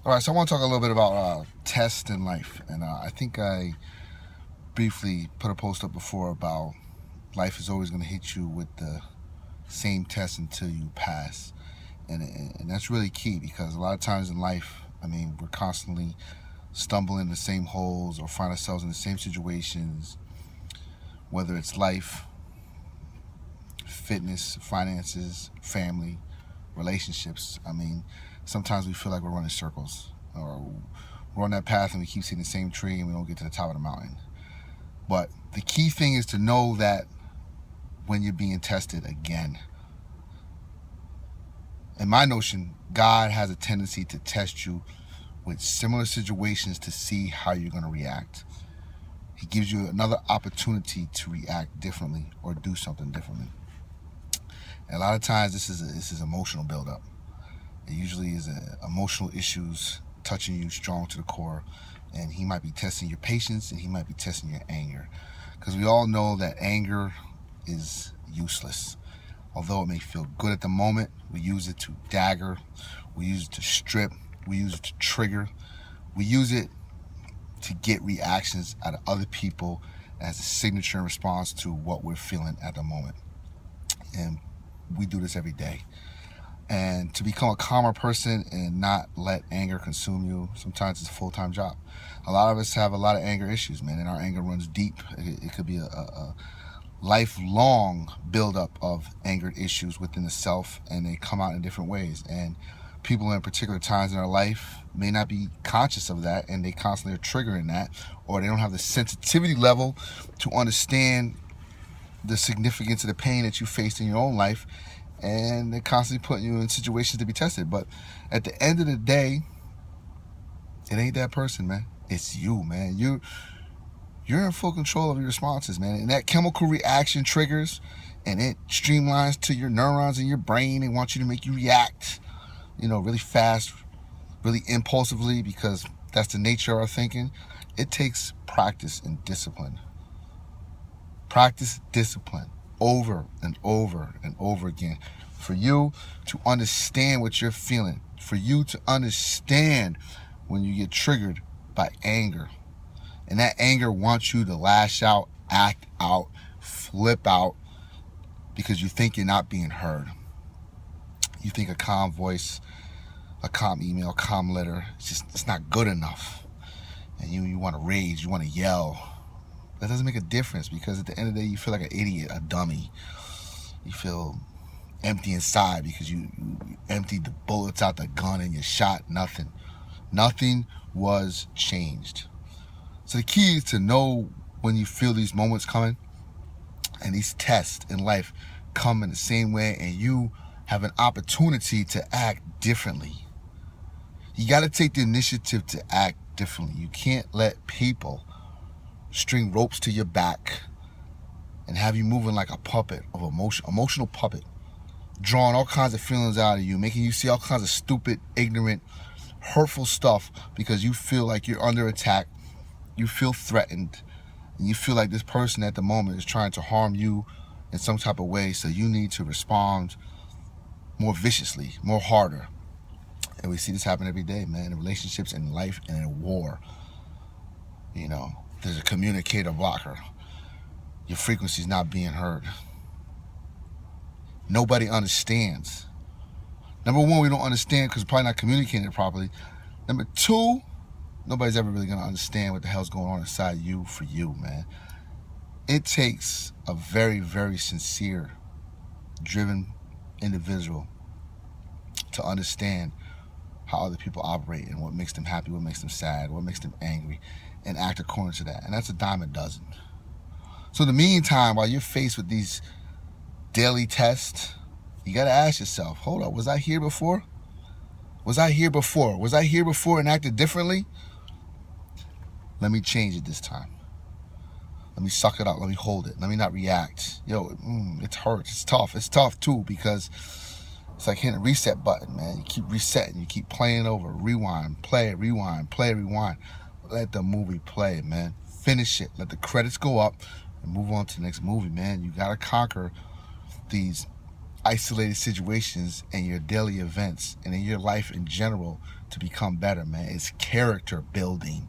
All right, so I want to talk a little bit about tests in life, and I think I briefly put a post up before about life is always going to hit you with the same test until you pass, and that's really key because a lot of times in life, I mean, we're constantly stumbling in the same holes or find ourselves in the same situations, whether it's life, fitness, finances, family, relationships. I mean, sometimes we feel like we're running circles or we're on that path and we keep seeing the same tree and we don't get to the top of the mountain. But the key thing is to know that when you're being tested again. In my notion, God has a tendency to test you with similar situations to see how you're going to react. He gives you another opportunity to react differently or do something differently. And a lot of times, this is emotional buildup. It usually is emotional issues touching you strong to the core, and he might be testing your patience and he might be testing your anger, because we all know that anger is useless. Although it may feel good at the moment, we use it to dagger, we use it to strip, we use it to trigger, we use it to get reactions out of other people as a signature in response to what we're feeling at the moment. And we do this every day. And to become a calmer person and not let anger consume you, sometimes it's a full-time job. A lot of us have a lot of anger issues, man, and our anger runs deep. It could be a lifelong buildup of angered issues within the self, and they come out in different ways. And people in particular times in their life may not be conscious of that, and they constantly are triggering that, or they don't have the sensitivity level to understand the significance of the pain that you faced in your own life, and they're constantly putting you in situations to be tested. But at the end of the day, it ain't that person, man. It's you, man. You're in full control of your responses, man. And that chemical reaction triggers and it streamlines to your neurons in your brain and wants you to make you react, really fast, really impulsively, because that's the nature of our thinking. It takes practice and discipline. Practice discipline over and over and over again for you to understand what you're feeling, for you to understand when you get triggered by anger. And that anger wants you to lash out, act out, flip out because you think you're not being heard. You think a calm voice, a calm email, a calm letter, it's not good enough. And you want to rage, you want to yell. That doesn't make a difference because at the end of the day, you feel like an idiot, a dummy. You feel empty inside because you emptied the bullets out the gun and you shot nothing. Nothing was changed. So the key is to know when you feel these moments coming and these tests in life come in the same way, and you have an opportunity to act differently. You got to take the initiative to act differently. You can't let people string ropes to your back and have you moving like a puppet of emotional puppet, drawing all kinds of feelings out of you, making you see all kinds of stupid, ignorant, hurtful stuff because you feel like you're under attack, you feel threatened, and you feel like this person at the moment is trying to harm you in some type of way, so you need to respond more viciously, more harder. And we see this happen every day, man, in relationships, in life, and in war. There's a communicator blocker. Your frequency's not being heard. Nobody understands. Number one, we don't understand because we're probably not communicating it properly. Number two, nobody's ever really going to understand what the hell's going on inside you for you, man. It takes a very, very sincere, driven individual to understand how other people operate and what makes them happy, what makes them sad, what makes them angry, and act according to that. And that's a dime a dozen. So in the meantime, while you're faced with these daily tests, you got to ask yourself, hold up, was I here before? Was I here before? Was I here before and acted differently? Let me change it this time. Let me suck it up. Let me hold it. Let me not react. It hurts. It's tough. It's tough too because it's like hitting a reset button, man. You keep resetting. You keep playing over. Rewind, play, rewind, play, rewind. Let the movie play, man. Finish it. Let the credits go up and move on to the next movie, man. You got to conquer these isolated situations in your daily events and in your life in general to become better, man. It's character building.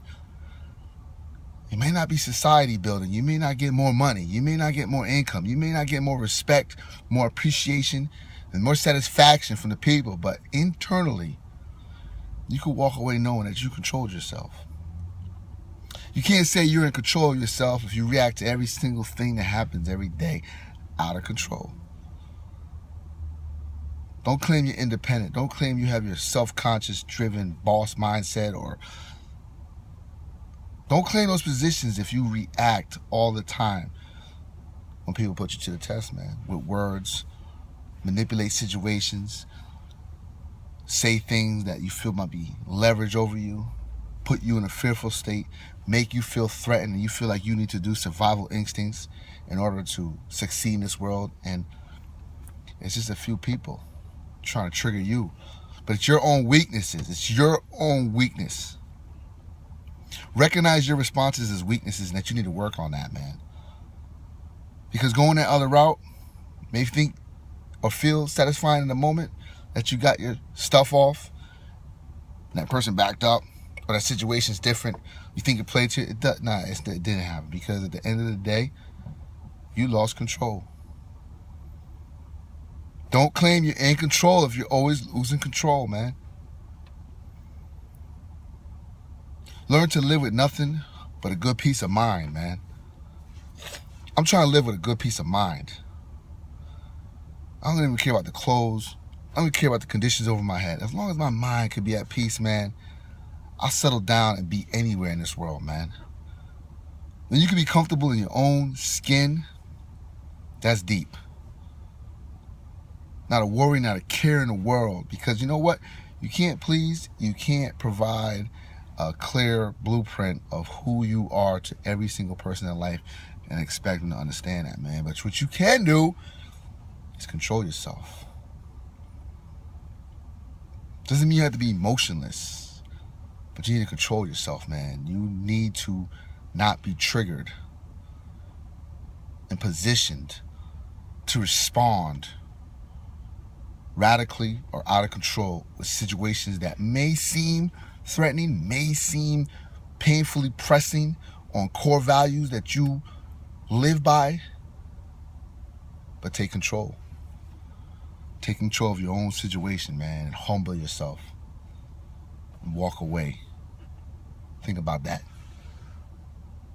It may not be society building. You may not get more money. You may not get more income. You may not get more respect, more appreciation, and more satisfaction from the people. But internally, you could walk away knowing that you controlled yourself. You can't say you're in control of yourself if you react to every single thing that happens every day out of control. Don't claim you're independent. Don't claim you have your self-conscious, driven boss mindset, or don't claim those positions if you react all the time when people put you to the test, man, with words, manipulate situations, say things that you feel might be leverage over you, put you in a fearful state, make you feel threatened, and you feel like you need to do survival instincts in order to succeed in this world. And it's just a few people trying to trigger you. But it's your own weaknesses. It's your own weakness. Recognize your responses as weaknesses and that you need to work on that, man. Because going that other route may think or feel satisfying in the moment that you got your stuff off, and that person backed up, or that situation's different. You think it played to it? It didn't happen. Because at the end of the day, you lost control. Don't claim you're in control if you're always losing control, man. Learn to live with nothing but a good peace of mind, man. I'm trying to live with a good peace of mind. I don't even care about the clothes. I don't even care about the conditions over my head. As long as my mind could be at peace, man, I'll settle down and be anywhere in this world, man. When you can be comfortable in your own skin, that's deep. Not a worry, not a care in the world. Because you know what? You can't provide a clear blueprint of who you are to every single person in life and expect them to understand that, man. But what you can do is control yourself. Doesn't mean you have to be emotionless, but you need to control yourself, man. You need to not be triggered and positioned to respond radically or out of control with situations that may seem threatening, may seem painfully pressing on core values that you live by. But take control. Take control of your own situation, man, and humble yourself and walk away. Think about that.